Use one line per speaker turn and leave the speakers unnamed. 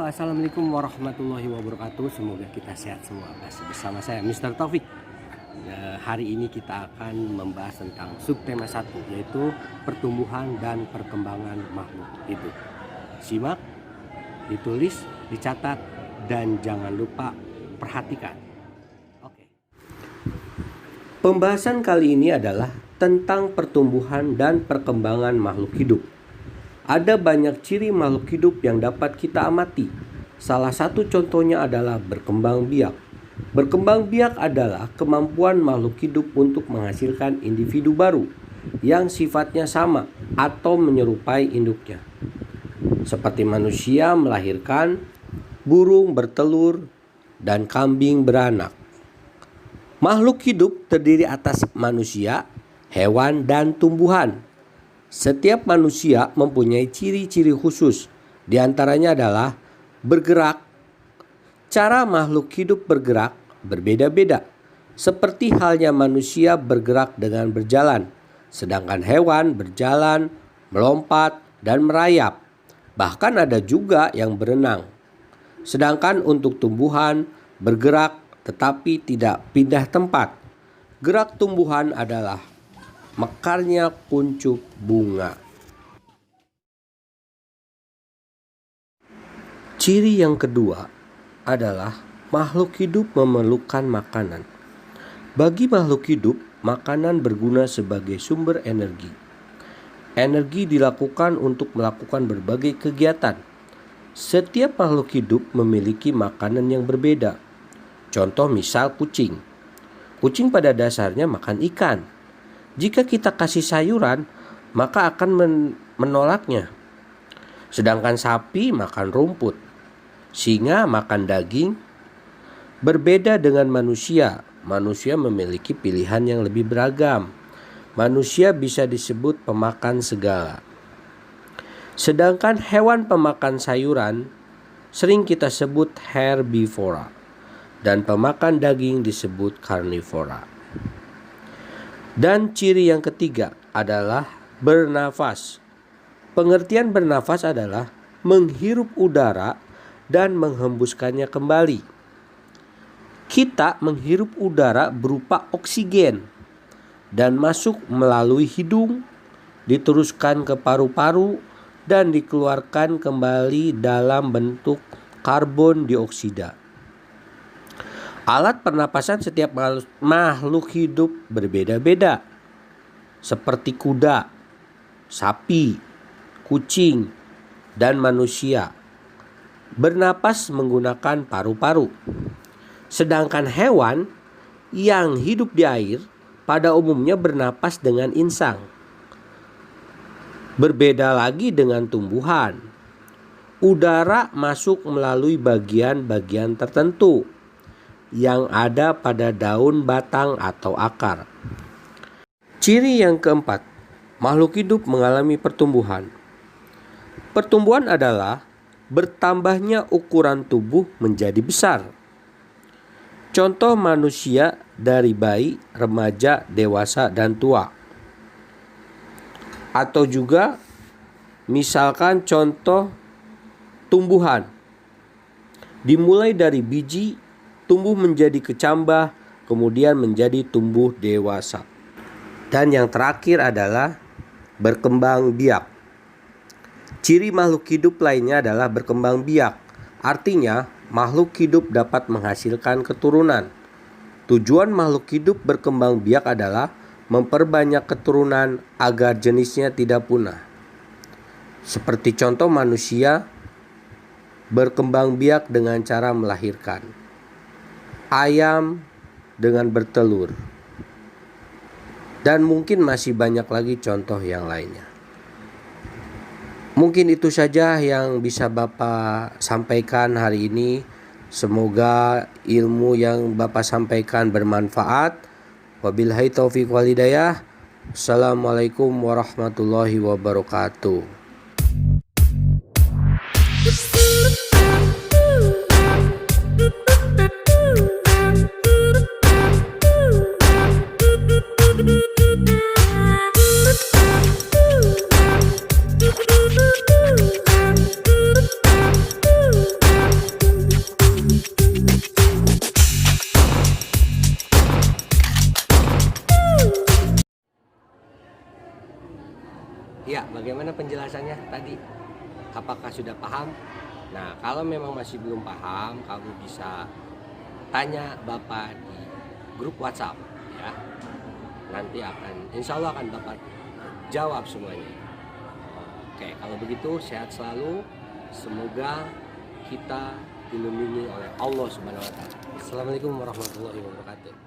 Assalamualaikum warahmatullahi wabarakatuh. Semoga kita sehat semua. Masih bersama saya Mr. Taufik. Hari ini kita akan membahas tentang subtema 1, yaitu pertumbuhan dan perkembangan makhluk hidup. Simak, ditulis, dicatat, dan jangan lupa perhatikan. Oke. Pembahasan kali ini adalah tentang pertumbuhan dan perkembangan makhluk hidup. Ada banyak ciri makhluk hidup yang dapat kita amati. Salah satu contohnya adalah berkembang biak. Berkembang biak adalah kemampuan makhluk hidup untuk menghasilkan individu baru yang sifatnya sama atau menyerupai induknya. Seperti manusia melahirkan, burung bertelur, dan kambing beranak. Makhluk hidup terdiri atas manusia, hewan, dan tumbuhan. Setiap manusia mempunyai ciri-ciri khusus, di antaranya adalah bergerak. Cara makhluk hidup bergerak berbeda-beda, seperti halnya manusia bergerak dengan berjalan, sedangkan hewan berjalan, melompat, dan merayap. Bahkan ada juga yang berenang. Sedangkan untuk tumbuhan bergerak tetapi tidak pindah tempat. Gerak tumbuhan adalah mekarnya kuncup bunga. Ciri yang kedua adalah makhluk hidup memerlukan makanan. Bagi makhluk hidup, makanan berguna sebagai sumber energi. Energi dilakukan untuk melakukan berbagai kegiatan. Setiap makhluk hidup memiliki makanan yang berbeda. Contoh misal kucing. Kucing pada dasarnya makan ikan. Jika kita kasih sayuran, maka akan menolaknya. Sedangkan sapi makan rumput, singa makan daging. Berbeda dengan manusia, manusia memiliki pilihan yang lebih beragam. Manusia bisa disebut pemakan segala. Sedangkan hewan pemakan sayuran sering kita sebut herbivora, dan pemakan daging disebut karnivora. Dan ciri yang ketiga adalah bernafas. Pengertian bernafas adalah menghirup udara dan menghembuskannya kembali. Kita menghirup udara berupa oksigen dan masuk melalui hidung, diteruskan ke paru-paru, dan dikeluarkan kembali dalam bentuk karbon dioksida. Alat pernapasan setiap makhluk hidup berbeda-beda, seperti kuda, sapi, kucing, dan manusia. Bernapas menggunakan paru-paru. Sedangkan hewan yang hidup di air pada umumnya bernapas dengan insang. Berbeda lagi dengan tumbuhan. Udara masuk melalui bagian-bagian tertentu yang ada pada daun, batang, atau akar. Ciri yang keempat, makhluk hidup mengalami pertumbuhan. Pertumbuhan adalah bertambahnya ukuran tubuh menjadi besar. Contoh manusia dari bayi, remaja, dewasa, dan tua. Atau juga misalkan contoh tumbuhan. Dimulai dari biji, tumbuh menjadi kecambah, kemudian menjadi tumbuh dewasa. Dan yang terakhir adalah berkembang biak. Ciri makhluk hidup lainnya adalah berkembang biak. Artinya, makhluk hidup dapat menghasilkan keturunan. Tujuan makhluk hidup berkembang biak adalah memperbanyak keturunan agar jenisnya tidak punah. Seperti contoh manusia berkembang biak dengan cara melahirkan. Ayam dengan bertelur. Dan mungkin masih banyak lagi contoh yang lainnya. Mungkin itu saja yang bisa Bapak sampaikan hari ini. Semoga ilmu yang Bapak sampaikan bermanfaat. Wabillahi taufiq wal hidayah. Assalamualaikum warahmatullahi wabarakatuh. Bagaimana penjelasannya tadi? Apakah sudah paham? Nah, kalau memang masih belum paham, kamu bisa tanya Bapak di grup WhatsApp ya. Nanti insya Allah akan Bapak jawab semuanya. Oke, kalau begitu sehat selalu. Semoga kita dilindungi oleh Allah Subhanahu wa taala. Assalamualaikum warahmatullahi wabarakatuh.